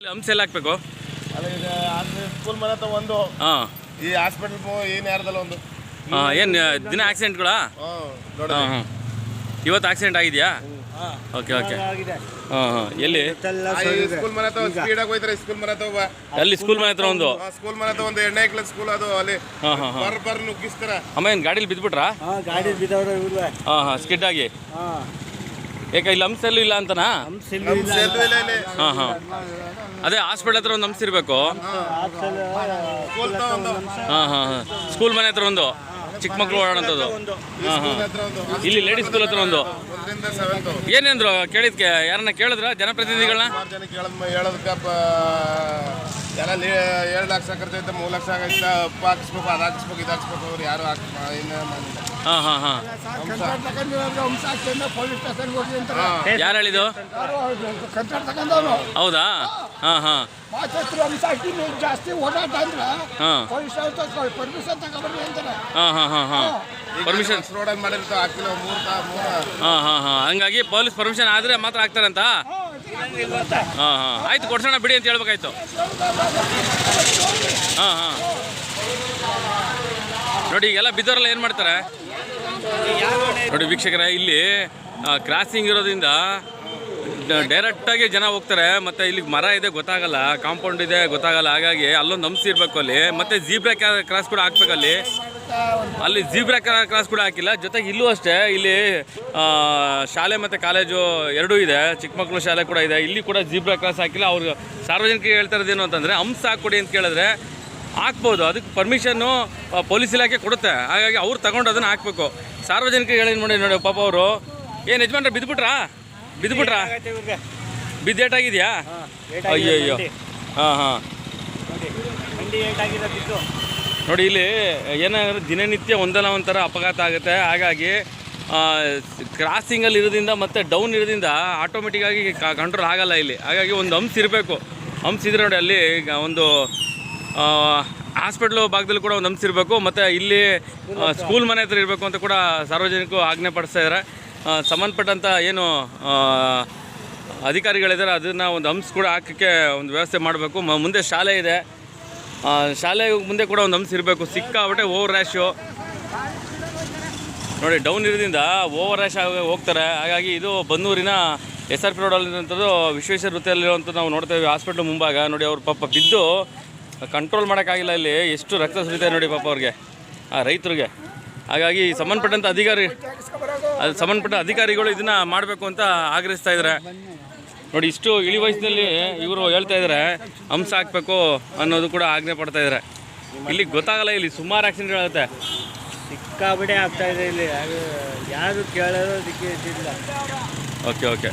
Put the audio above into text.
ಹಂಸ ಎಲ್ಲ ಹಾಕ್ಬೇಕು ಸ್ಕೂಲ್ ಮನೆ ಹತ್ರ ಒಂದು ಹಾಂ ಈ ಹಾಸ್ಪಿಟಲ್ ಏನು ಯಾರ್ದಲ್ಲ ಒಂದು ಏನು ದಿನ ಆಕ್ಸಿಡೆಂಟ್ಗಳಾ ಹಾಂ ಇವತ್ತು ಆಕ್ಸಿಡೆಂಟ್ ಆಗಿದೆಯಾ ಓಕೆ ಓಕೆ ಹಾಂ ಹಾಂ ಎಲ್ಲಿ ಸ್ಕೂಲ್ ಮನೆ ಹತ್ರ ಸ್ಪೀಡಾಗಿ ಹೋಯ್ತಾರೆ ಸ್ಕೂಲ್ ಮನೆ ಹತ್ರ ಅಲ್ಲಿ ಸ್ಕೂಲ್ ಮನೆ ಹತ್ರ ಒಂದು ಸ್ಕೂಲ್ ಮನೆ ಹತ್ರ ಒಂದು ಎಣ್ಣೆ ಕ್ಲಾಸ್ ಸ್ಕೂಲ್ ಅದು ಅಲ್ಲಿ ಹಾಂ ಹಾಂ ಹಾಂ ಬರ್ ನುಗ್ಗಿಸ್ತಾರ ಅಮ್ಮ ಏನು ಗಾಡೀಲಿ ಬಿದ್ದುಬಿಟ್ರಾ ಗಾಡಿ ಬಿದ್ದವ್ರೆ ಹಾಂ ಹಾಂ ಸ್ಕಿಡ್ ಆಗಿ ಯಾಕೆ ಇಲ್ಲಿ ಹಂಸಲ್ಲೂ ಇಲ್ಲ ಅಂತನಾ ಹಾಂ ಹಾಂ ಅದೇ ಹಾಸ್ಪಿಟಲ್ ಹತ್ರ ಒಂದು ಹಂಸ ಇರಬೇಕು ಹಾಂ ಹಾಂ ಹಾಂ ಸ್ಕೂಲ್ ಮನೆ ಹತ್ರ ಒಂದು ಚಿಕ್ಕ ಮಕ್ಕಳು ಓಡಾಡೋಂಥದ್ದು ಹಾಂ ಹಾಂ ಇಲ್ಲಿ ಲೇಡೀಸ್ ಸ್ಕೂಲ್ ಹತ್ರ ಒಂದು ಏನೇಂದ್ರು ಕೇಳಿದ್ಕೆ ಯಾರನ್ನ ಕೇಳಿದ್ರ ಜನಪ್ರತಿನಿಧಿಗಳನ್ನ ಹೇಳೋದಕ್ಕೆ ಎಲ್ಲ 2 ಲಕ್ಷ ಖರ್ಚೈತೆ 3 ಲಕ್ಷ ಆಗೈತೆ ಉಪ್ಪು ಹಾಕಿಸ್ಬೇಕು ಅದು ಹಾಕಿಸ್ಬೇಕು ಇದು ಹಾಕಿಸ್ಬೇಕು ಅವ್ರು ಯಾರು ಹಾಂ ಹಾಂ ಹಾಂ ಯಾರು ಹೇಳಿದ್ದು ಹೌದಾ ಹಾಂ ಹಾಂ ಜಾಸ್ತಿ ಓಡಾಟ ಅಂದ್ರೆ ಹಾಂ ಪರ್ಮಿಷನ್ ತಗೊಂಡ್ರಿ ಅಂತಾರೆ ಹಾಂ ಹಾಂ ಹಾಂ ಹಾಂ ಪರ್ಮಿಷನ್ ರೋಡಲ್ಲಿ ಮಾಡಿರ್ತಾವೆ ಹಾಕಿಲ್ಲ ಹಾಂ ಹಾಂ ಹಾಂ ಹಂಗಾಗಿ ಪೊಲೀಸ್ ಪರ್ಮಿಷನ್ ಆದರೆ ಮಾತ್ರ ಆಗ್ತಾರಂತ ಹಾಂ ಹಾಂ ಆಯ್ತು ಕೊಡ್ಸೋಣ ಬಿಡಿ ಅಂತ ಹೇಳ್ಬೇಕಾಯ್ತು ಹಾಂ ಹಾಂ ನೋಡಿ ಈಗೆಲ್ಲ ಬಿದ್ದವರೆಲ್ಲ ಏನು ಮಾಡ್ತಾರೆ ನೋಡಿ ವೀಕ್ಷಕರೇ ಇಲ್ಲಿ ಕ್ರಾಸಿಂಗ್ ಇರೋದ್ರಿಂದ ಡೈರೆಕ್ಟಾಗಿ ಜನ ಹೋಗ್ತಾರೆ ಮತ್ತು ಇಲ್ಲಿ ಮರ ಇದೆ ಗೊತ್ತಾಗಲ್ಲ ಕಾಂಪೌಂಡ್ ಇದೆ ಗೊತ್ತಾಗಲ್ಲ ಹಾಗಾಗಿ ಅಲ್ಲೊಂದು ಹಂಸ ಇರಬೇಕು ಅಲ್ಲಿ ಮತ್ತು ಜೀಬ್ರಾ ಕ್ರಾಸ್ ಕೂಡ ಹಾಕ್ಬೇಕು ಅಲ್ಲಿ ಜೀಬ್ರಾ ಕ್ರಾಸ್ ಕೂಡ ಹಾಕಿಲ್ಲ ಜೊತೆಗೆ ಇಲ್ಲೂ ಅಷ್ಟೇ ಇಲ್ಲಿ ಶಾಲೆ ಮತ್ತು ಕಾಲೇಜು ಎರಡೂ ಇದೆ ಚಿಕ್ಕ ಮಕ್ಕಳು ಶಾಲೆ ಕೂಡ ಇದೆ ಇಲ್ಲಿ ಕೂಡ ಜೀಬ್ರಾ ಕ್ರಾಸ್ ಹಾಕಿಲ್ಲ ಅವ್ರು ಸಾರ್ವಜನಿಕರಿಗೆ ಹೇಳ್ತಾ ಇರೋದೇನು ಅಂತಂದರೆ ಹಂಸ ಹಾಕ್ಕೊಡಿ ಅಂತ ಕೇಳಿದ್ರೆ ಹಾಕ್ಬೋದು ಅದಕ್ಕೆ ಪರ್ಮಿಷನ್ನು ಪೊಲೀಸ್ ಇಲಾಖೆ ಕೊಡುತ್ತೆ ಹಾಗಾಗಿ ಅವ್ರು ತಗೊಂಡು ಅದನ್ನು ಹಾಕಬೇಕು ಸಾರ್ವಜನಿಕರಿಗೆ ಹೇಳೇನು ಮಾಡಿ ನೋಡಿ ಪಾಪ ಅವರು ಏನು ಯಜಮಾನ್ರೆ ಬಿದ್ದುಬಿಟ್ರಾ ಬಿದ್ದೇಟಾಗಿದೆಯಾ ಅಯ್ಯೋ ಅಯ್ಯೋ ಹಾಂ ಹಾಂ ನೋಡಿ ಇಲ್ಲಿ ಏನಾದರೂ ದಿನನಿತ್ಯ ಒಂದಲ್ಲ ಒಂಥರ ಅಪಘಾತ ಆಗುತ್ತೆ ಹಾಗಾಗಿ ಕ್ರಾಸಿಂಗಲ್ಲಿ ಇರೋದ್ರಿಂದ ಮತ್ತು ಡೌನ್ ಇರೋದ್ರಿಂದ ಆಟೋಮೆಟಿಕ್ಕಾಗಿ ಕಂಟ್ರೋಲ್ ಆಗಲ್ಲ ಇಲ್ಲಿ ಹಾಗಾಗಿ ಒಂದು ಹಂಸ ಇರಬೇಕು ಹಂಸ ಇದ್ರೆ ನೋಡಿ ಅಲ್ಲಿ ಒಂದು ಹಾಸ್ಪಿಟ್ಲು ಭಾಗದಲ್ಲಿ ಕೂಡ ಒಂದು ಹಂಸ ಇರಬೇಕು ಮತ್ತು ಇಲ್ಲಿ ಸ್ಕೂಲ್ ಮನೆ ಹತ್ರ ಇರಬೇಕು ಅಂತ ಕೂಡ ಸಾರ್ವಜನಿಕರು ಆಜ್ಞೆ ಪಡಿಸ್ತಾ ಇದ್ದಾರೆ ಸಂಬಂಧಪಟ್ಟಂಥ ಏನು ಅಧಿಕಾರಿಗಳಿದ್ದಾರೆ ಅದನ್ನು ಒಂದು ಹಂಸ ಕೂಡ ಹಾಕೋಕ್ಕೆ ಒಂದು ವ್ಯವಸ್ಥೆ ಮಾಡಬೇಕು ಮುಂದೆ ಶಾಲೆ ಇದೆ ಶಾಲೆ ಮುಂದೆ ಕೂಡ ಒಂದು ಹಂಸ ಇರಬೇಕು ಸಿಕ್ಕಾಬಿಟ್ಟೆ ಓವರ್ ರ್ಯಾಶು ನೋಡಿ ಡೌನ್ ಇರೋದ್ರಿಂದ ಓವರ್ ರ್ಯಾಶ್ ಆಗಿ ಹೋಗ್ತಾರೆ ಹಾಗಾಗಿ ಇದು ಬನ್ನೂರಿನ SRP ರೋಡಲ್ಲಿರುವಂಥದ್ದು ವಿಶ್ವೇಶ್ವರ ವೃತ್ತಿಯಲ್ಲಿರುವಂಥದ್ದು ನಾವು ನೋಡ್ತೇವೆ ಹಾಸ್ಪಿಟ್ಲ್ ಮುಂಭಾಗ ನೋಡಿ ಅವ್ರ ಪಾಪ ಬಿದ್ದು ಕಂಟ್ರೋಲ್ ಮಾಡೋಕ್ಕಾಗಿಲ್ಲ ಇಲ್ಲಿ ಎಷ್ಟು ರಕ್ತ ಸುರಿತಾ ನೋಡಿ ಪಾಪ ಅವ್ರಿಗೆ ರೈತರಿಗೆ ಹಾಗಾಗಿ ಸಂಬಂಧಪಟ್ಟಂಥ ಅಧಿಕಾರಿಗಳು ಇದನ್ನು ಮಾಡಬೇಕು ಅಂತ ಆಗ್ರಹಿಸ್ತಾ ಇದ್ದಾರೆ ನೋಡಿ ಇಷ್ಟು ಇಳಿ ವಯಸ್ಸಿನಲ್ಲಿ ಇವರು ಹೇಳ್ತಾ ಇದ್ದಾರೆ ಹಂಸ ಹಾಕಬೇಕು ಅನ್ನೋದು ಕೂಡ ಆಜ್ಞೆ ಪಡ್ತಾ ಇದ್ದಾರೆ ಇಲ್ಲಿ ಗೊತ್ತಾಗಲ್ಲ ಇಲ್ಲಿ ಸುಮಾರು ಆಕ್ಸಿಡೆಂಟ್ಗಳಾಗುತ್ತೆ ಸಿಕ್ಕಾಬಿಡೆ ಆಗ್ತಾ ಇದೆ ಇಲ್ಲಿ ಯಾರು ಕೇಳೋದಕ್ಕೆ ಇದ್ದಿಲ್ಲ ಓಕೆ